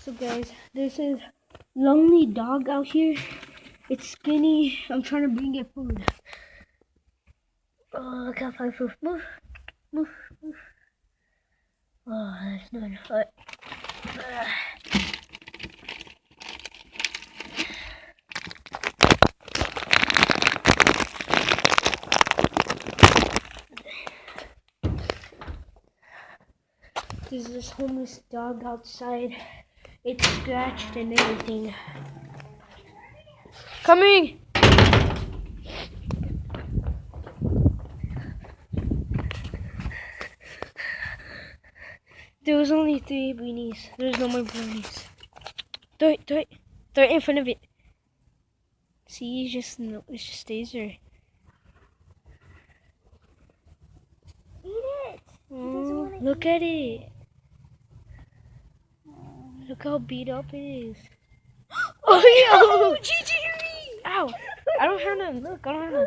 So guys, this is lonely dog out here. It's skinny. I'm trying to bring it food. Oh, I can't find food. Move, move, move. Oh, that's not enough. There's this homeless dog outside. It's scratched and everything. Coming! There was only 3 beanies. There's no more beanies. Throw it, throw it. Throw it in front of it. See, it just stays there. Eat it! Oh, look at it. Look how beat up it is. Oh, Gigi! Ow! I don't have none. Look, I don't have none.